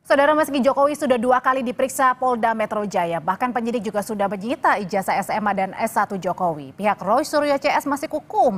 Saudara, meski Jokowi sudah 2 kali diperiksa Polda Metro Jaya, bahkan penyidik juga sudah menyita ijazah SMA dan S1 Jokowi. Pihak Roy Suryo CS masih kukuh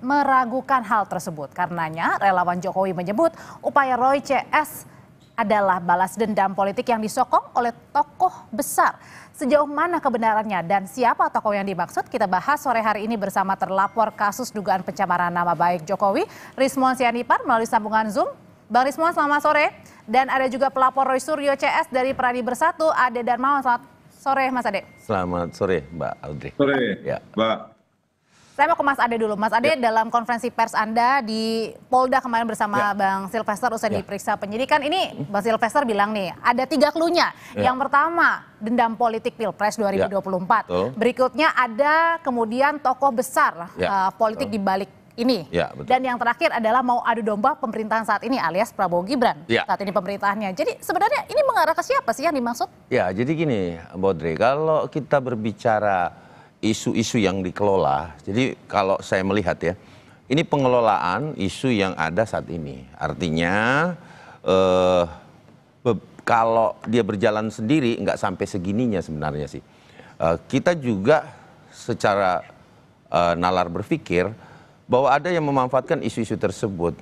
meragukan hal tersebut. Karenanya relawan Jokowi menyebut upaya Roy CS adalah balas dendam politik yang disokong oleh tokoh besar. Sejauh mana kebenarannya dan siapa tokoh yang dimaksud, kita bahas sore hari ini bersama terlapor kasus dugaan pencemaran nama baik Jokowi, Rismon Sianipar, melalui sambungan Zoom. Bang Rismon, selamat sore. Dan ada juga pelapor Roy Suryo CS dari Pradi Bersatu, Ade Darmawan. Selamat sore, Mas Ade. Selamat sore, Mbak Audrey. Sore, ya. Mbak. Saya mau ke Mas Ade dulu. Mas Ade, dalam konferensi pers Anda di Polda kemarin bersama Bang Silvester usai diperiksa penyidikan, ini Bang Silvester bilang nih, ada 3 cluenya. Yang pertama, dendam politik Pilpres 2024. Berikutnya ada kemudian tokoh besar politik di balik ini. Dan yang terakhir adalah mau adu domba pemerintahan saat ini alias Prabowo Gibran saat ini pemerintahannya. Jadi sebenarnya ini mengarah ke siapa sih yang dimaksud? Ya, jadi gini Mbak Audrey, kalau kita berbicara isu-isu yang dikelola, jadi kalau saya melihat ya, ini pengelolaan isu yang ada saat ini. Artinya kalau dia berjalan sendiri nggak sampai segininya sebenarnya sih. Kita juga secara nalar berpikir bahwa ada yang memanfaatkan isu-isu tersebut.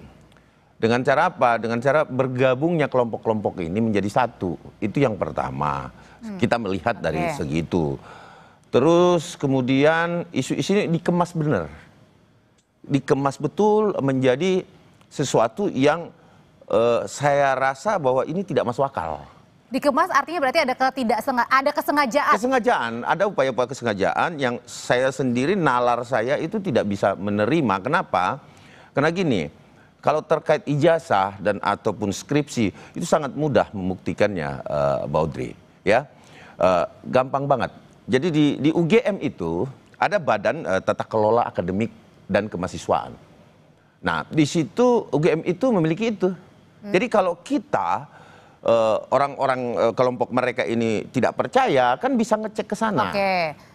Dengan cara apa? Dengan cara bergabungnya kelompok-kelompok ini menjadi satu. Itu yang pertama. Kita melihat dari segitu. Terus kemudian isu-isu ini dikemas benar. Dikemas betul menjadi sesuatu yang saya rasa bahwa ini tidak masuk akal. Dikemas artinya berarti ada kesengajaan. Kesengajaan, ada upaya-upaya kesengajaan yang saya sendiri, nalar saya itu tidak bisa menerima. Kenapa? Karena gini, kalau terkait ijazah dan ataupun skripsi itu sangat mudah membuktikannya, Mbak Audrey. Ya, gampang banget. Jadi di UGM itu ada Badan Tata Kelola Akademik dan Kemahasiswaan. Nah, di situ UGM itu memiliki itu. Jadi kalau kita orang-orang kelompok mereka ini tidak percaya, kan bisa ngecek ke sana.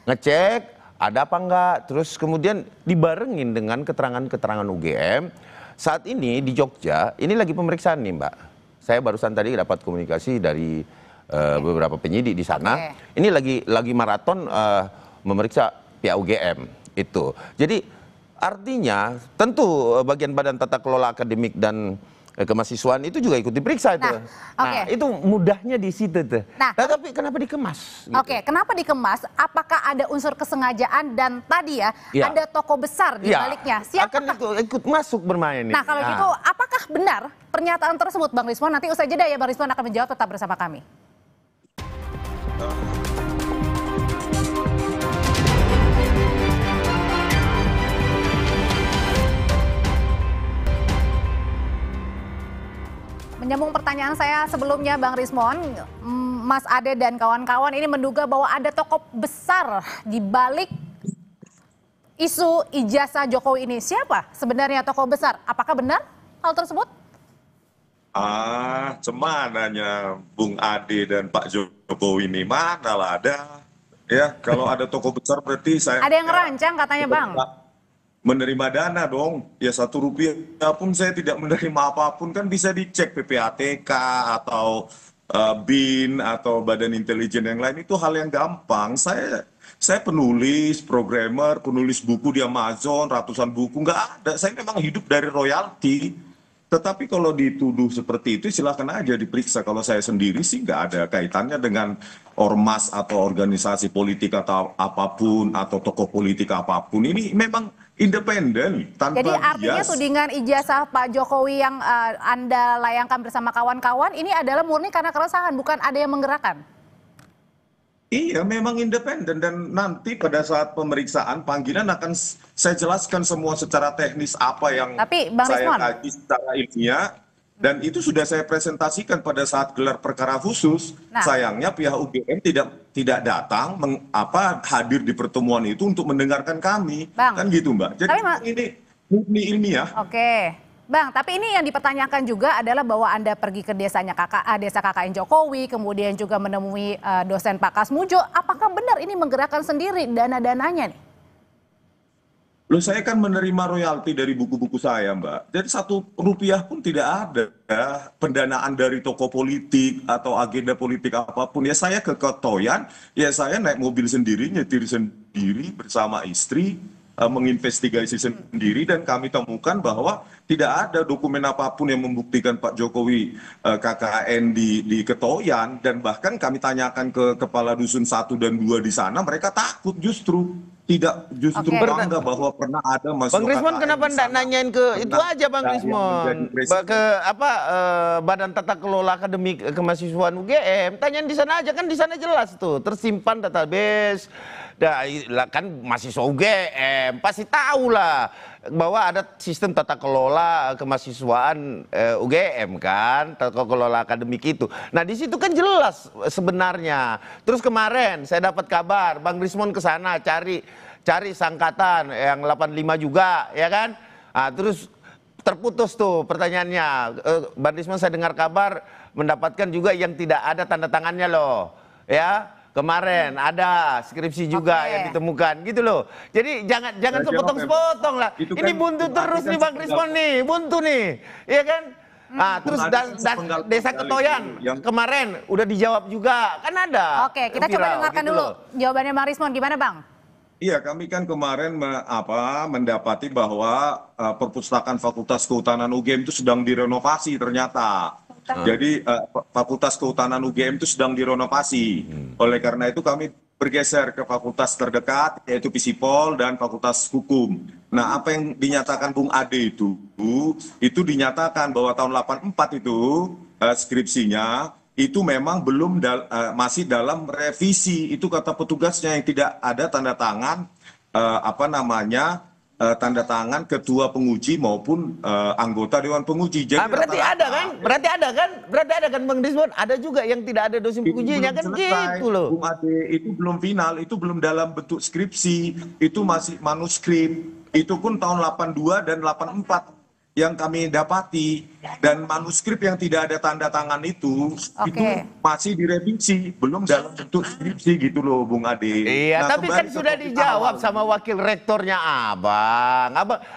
Ngecek ada apa enggak, terus kemudian dibarengin dengan keterangan-keterangan UGM. Saat ini di Jogja, ini lagi pemeriksaan nih Mbak. Saya barusan tadi dapat komunikasi dari beberapa penyidik di sana. Ini lagi maraton memeriksa pihak UGM itu. Jadi artinya tentu bagian Badan Tata Kelola Akademik dan Kemahasiswaan itu juga ikut diperiksa itu. Nah, itu mudahnya di situ tuh. Nah, tapi kenapa dikemas? Gitu. Kenapa dikemas? Apakah ada unsur kesengajaan dan tadi ada tokoh besar di baliknya? Siapa akan ikut masuk bermain? Nah, kalau gitu apakah benar pernyataan tersebut, Bang Rismon? Nanti usai jeda ya, Bang Rismon akan menjawab, tetap bersama kami. Menyambung pertanyaan saya sebelumnya, Bang Rismon, Mas Ade dan kawan-kawan ini menduga bahwa ada tokoh besar di balik isu ijazah Jokowi ini. Siapa sebenarnya tokoh besar? Apakah benar hal tersebut? Cemananya Bung Ade dan Pak Jokowi ini manalah ada. Ya, kalau ada tokoh besar berarti saya... Ada yang ngerancang katanya, Bang. Menerima dana dong, ya Rp1 pun saya tidak menerima apapun, kan bisa dicek PPATK atau BIN atau Badan Intelijen yang lain, itu hal yang gampang. Saya penulis, programmer, penulis buku di Amazon, ratusan buku, nggak ada. Saya memang hidup dari royalti. Tetapi kalau dituduh seperti itu silahkan aja diperiksa. Kalau saya sendiri sih nggak ada kaitannya dengan ormas atau organisasi politik atau apapun atau tokoh politik apapun. Ini memang independen tanpa bias. Jadi artinya tudingan ijazah Pak Jokowi yang Anda layangkan bersama kawan-kawan ini adalah murni karena keresahan, bukan ada yang menggerakkan? Iya, memang independen, dan nanti pada saat pemeriksaan panggilan akan saya jelaskan semua secara teknis apa yang saya kaji secara ilmiah, dan itu sudah saya presentasikan pada saat gelar perkara khusus. Sayangnya pihak UGM tidak datang hadir di pertemuan itu untuk mendengarkan kami. Kan gitu, Mbak. Jadi ini murni ilmiah. Bang, tapi ini yang dipertanyakan juga adalah bahwa Anda pergi ke desa KKN Jokowi, kemudian juga menemui dosen Pak Kasmujo. Apakah benar ini menggerakkan sendiri dana-dananya nih? Loh, saya kan menerima royalti dari buku-buku saya, Mbak. Jadi Rp1 pun tidak ada ya, pendanaan dari toko politik atau agenda politik apapun. Ya saya ke Ketoyan, ya saya naik mobil sendiri, nyetir sendiri bersama istri, menginvestigasi sendiri, dan kami temukan bahwa tidak ada dokumen apapun yang membuktikan Pak Jokowi KKN di Ketoyan, dan bahkan kami tanyakan ke kepala dusun 1 dan 2 di sana, mereka takut justru. Tidak, justru bangga bahwa pernah ada masuk Bang Rismon KKN kenapa di enggak sana. nanyain ke itu Pernah aja Bang ada yang Rismon menjadi presiden. ke apa Badan Tata Kelola Akademik Kemahasiswaan UGM, tanyain di sana aja, kan di sana jelas tuh tersimpan database. Kan mahasiswa UGM pasti tahu lah bahwa ada sistem tata kelola kemahasiswaan UGM kan, tata kelola akademik itu. Nah di situ kan jelas sebenarnya. Terus kemarin saya dapat kabar Bang Rismon ke sana cari sangkatan yang 85 juga, ya kan? Nah, terus terputus tuh pertanyaannya. Bang Rismon saya dengar kabar mendapatkan juga yang tidak ada tanda tangannya loh, ya. Kemarin ada skripsi juga yang ditemukan gitu loh. Jadi jangan sepotong-sepotong lah. Ini buntu terus nih Bang Rismon nih, buntu nih. Iya kan? Nah, terus Desa Ketoyan kemarin udah dijawab juga. Kan ada. Oke, kita coba dengarkan gitu dulu jawabannya Bang Rismon. Gimana Bang? Iya, kami kan kemarin mendapati bahwa perpustakaan Fakultas Kehutanan UGM itu sedang direnovasi ternyata. Jadi Fakultas Kehutanan UGM itu sedang direnovasi. Oleh karena itu kami bergeser ke fakultas terdekat, yaitu Fisipol dan Fakultas Hukum. Nah, apa yang dinyatakan Bung Ade itu dinyatakan bahwa tahun 84 itu skripsinya itu memang belum masih dalam revisi. Itu kata petugasnya, yang tidak ada tanda tangan tanda tangan ketua penguji maupun anggota dewan penguji. Jadi berarti ada kan Bang Rismon, ada juga yang tidak ada dosen pengujinya kan gitu loh. Bung Ade, itu belum final, itu belum dalam bentuk skripsi, itu masih manuskrip. Itu pun tahun 82 dan 84 yang kami dapati, dan manuskrip yang tidak ada tanda tangan itu masih direvisi, belum dalam bentuk skripsi gitu loh Bung Ade. Iya, tapi kan sudah dijawab sama wakil rektornya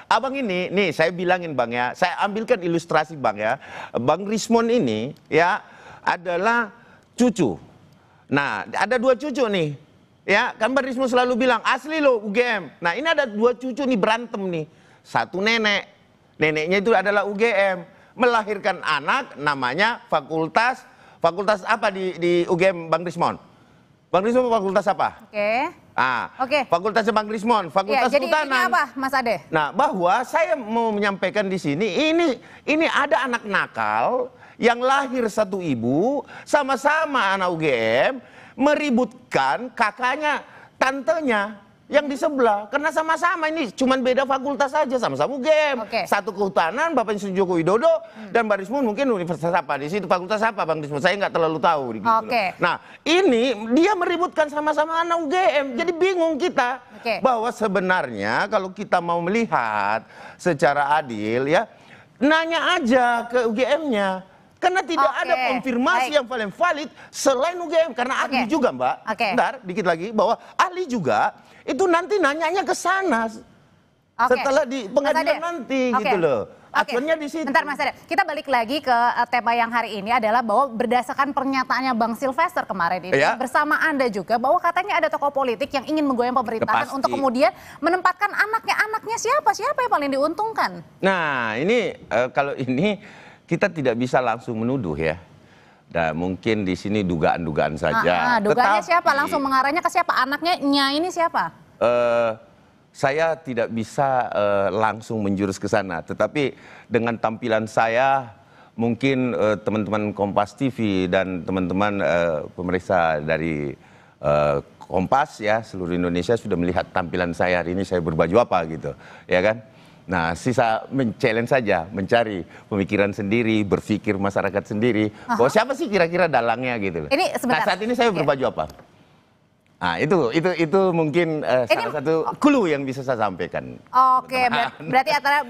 Abang ini, nih saya bilangin Bang ya, saya ambilkan ilustrasi Bang ya. Bang Rismon ini ya adalah cucu. Nah, ada 2 cucu nih. Ya, kan Bang Rismon selalu bilang asli loh UGM. Nah, ini ada 2 cucu nih berantem nih. Satu neneknya itu adalah UGM, melahirkan anak namanya fakultas apa di UGM Bang Rismon? Bang Rismon fakultas apa? Fakultasnya Bang Rismon, Fakultas Kehutanan. Jadi ini apa Mas Ade? Nah, bahwa saya mau menyampaikan di sini, ini ada anak nakal yang lahir satu ibu, sama-sama anak UGM, meributkan kakaknya, tantenya yang di sebelah, karena sama-sama ini cuman beda fakultas saja, sama-sama UGM. Satu Kehutanan, Bapak Joko Widodo, dan Bang Rismon mungkin universitas apa di situ, fakultas apa Bang Rismon, saya nggak terlalu tahu. Gitu Nah, ini dia meributkan sama-sama anak UGM, jadi bingung kita bahwa sebenarnya kalau kita mau melihat secara adil ya, nanya aja ke UGM-nya. Karena tidak ada konfirmasi yang paling valid selain UGM, karena ahli juga Mbak. Bentar, dikit lagi, bahwa ahli juga itu nanti nanyanya ke sana setelah di pengadilan nanti gitu loh. Acuannya di situ. Bentar Mas Ade, kita balik lagi ke tema yang hari ini adalah bahwa berdasarkan pernyataannya Bang Silvester kemarin ini bersama Anda juga, bahwa katanya ada tokoh politik yang ingin menggoyang pemerintahan untuk kemudian menempatkan anaknya siapa yang paling diuntungkan. Nah ini kalau ini kita tidak bisa langsung menuduh ya. Nah, mungkin di sini dugaan-dugaan saja. Dugaannya siapa? Langsung mengarahnya ke siapa? Anaknya ini siapa? Saya tidak bisa langsung menjurus ke sana. Tetapi dengan tampilan saya, mungkin teman-teman Kompas TV dan teman-teman pemeriksa dari Kompas ya seluruh Indonesia sudah melihat tampilan saya hari ini, saya berbaju apa gitu, ya kan? Nah, sisa men-challenge saja, mencari pemikiran sendiri, berpikir masyarakat sendiri. Bahwa siapa sih kira-kira dalangnya gitu. Nah, saat ini saya berbaju apa? Nah, itu mungkin salah satu clue yang bisa saya sampaikan. Berarti antara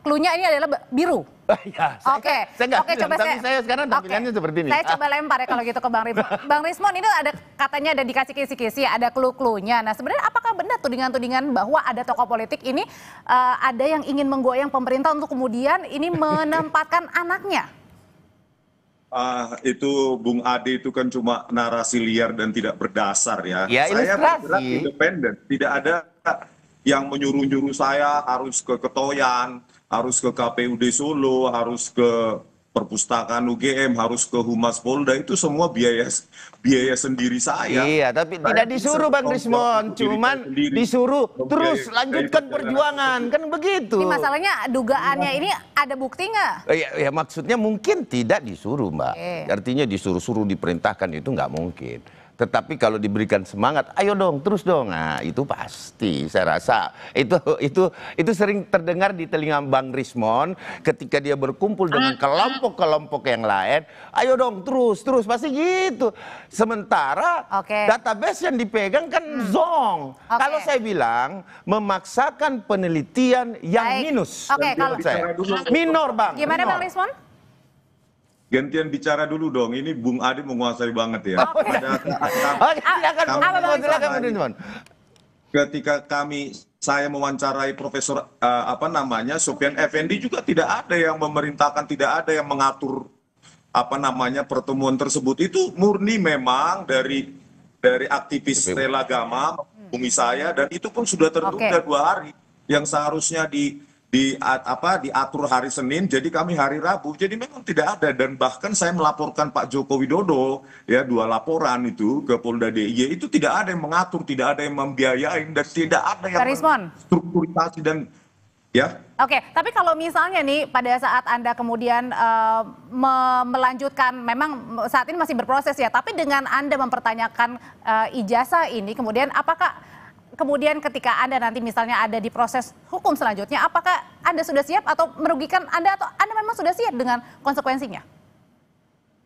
clue-nya ini adalah biru. Ya, Oke, saya nggak oke, bilang, coba tapi saya sekarang tampilannya seperti ini. Saya coba lempar ya kalau gitu ke Bang Rismon. Bang Rismon, ini ada katanya ada dikasih kisi-kisi, ada clue-cluenya. Nah, sebenarnya apakah benar tudingan-tudingan bahwa ada tokoh politik ini ada yang ingin menggoyang pemerintah untuk kemudian ini menempatkan anaknya? Itu Bung Ade itu kan cuma narasi liar dan tidak berdasar ya. Ya, Saya ilustrasi. bergerak independen, tidak ada yang menyuruh-nyuruh saya harus ke Ketoyan, harus ke KPUD Solo, harus ke perpustakaan UGM, harus ke Humas Polda, itu semua biaya sendiri saya. Iya, tapi Saya tidak bisa disuruh Bang bertanggung Rismon, jawab untuk diri cuman saya sendiri. disuruh terus Membiayai lanjutkan perjalanan perjuangan, kan begitu. Ini masalahnya dugaannya ini ada bukti nggak? Ya, maksudnya mungkin tidak disuruh, Mbak. Oke. Artinya disuruh-suruh diperintahkan itu nggak mungkin. Tetapi kalau diberikan semangat, ayo dong, terus dong. Nah, itu pasti saya rasa itu sering terdengar di telinga Bang Rismon ketika dia berkumpul dengan kelompok-kelompok yang lain. Ayo dong, terus pasti gitu. Sementara database yang dipegang kan zong. Kalau saya bilang memaksakan penelitian yang minus. Oke, kalau Minor, Bang. Gimana minor. Bang Rismon? Gantian bicara dulu dong, ini Bung Ade menguasai banget ya. Oke, silakan Bang Rismon. Ketika saya mewawancarai Profesor Sofyan Effendi juga tidak ada yang memerintahkan, tidak ada yang mengatur pertemuan tersebut. Itu murni memang dari aktivis Stella Gama menghubungi saya, dan itu pun sudah tertunda 2 hari yang seharusnya diatur hari Senin, jadi kami hari Rabu. Jadi memang tidak ada, dan bahkan saya melaporkan Pak Joko Widodo ya 2 laporan itu ke Polda DIY, itu tidak ada yang mengatur, tidak ada yang membiayain, dan tidak ada yang strukturisasi dan ya. Oke, tapi kalau misalnya nih pada saat Anda kemudian melanjutkan, memang saat ini masih berproses ya, tapi dengan Anda mempertanyakan ijazah ini, kemudian apakah kemudian ketika Anda nanti misalnya ada di proses hukum selanjutnya, apakah Anda sudah siap atau merugikan Anda, atau Anda memang sudah siap dengan konsekuensinya?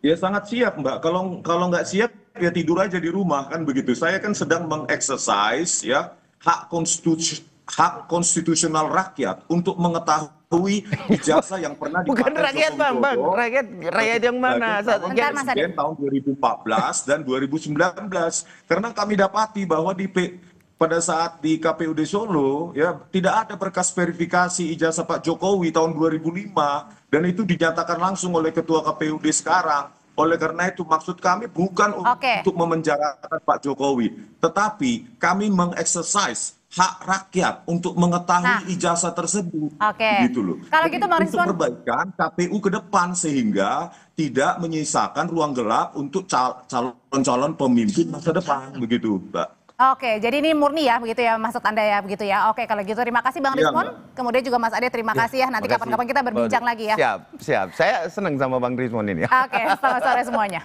Ya sangat siap, Mbak. Kalau nggak siap ya tidur aja di rumah, kan begitu. Saya kan sedang mengeksersis ya hak konstitusional rakyat untuk mengetahui ijazah yang pernah dipakai Bukan rakyat, Bang. Rakyat yang mana? Presiden tahun 2014 dan 2019. Karena kami dapati bahwa pada saat di KPUD Solo ya tidak ada berkas verifikasi ijazah Pak Jokowi tahun 2005, dan itu dinyatakan langsung oleh Ketua KPUD sekarang. Oleh karena itu maksud kami bukan untuk memenjarakan Pak Jokowi, tetapi kami mengeksersis hak rakyat untuk mengetahui ijazah tersebut. Gitu loh. Kalau gitu Bang Rismon, untuk perbaikan KPU ke depan sehingga tidak menyisakan ruang gelap untuk calon-calon pemimpin masa depan, begitu, Mbak. Oke, jadi ini murni ya, begitu ya, maksud Anda ya, begitu ya. Oke, kalau gitu terima kasih Bang Rismon. Kemudian juga Mas Ade, terima kasih ya. Nanti kapan-kapan kita berbincang lagi ya. Siap. Saya senang sama Bang Rismon ini. Oke, selamat sore semuanya.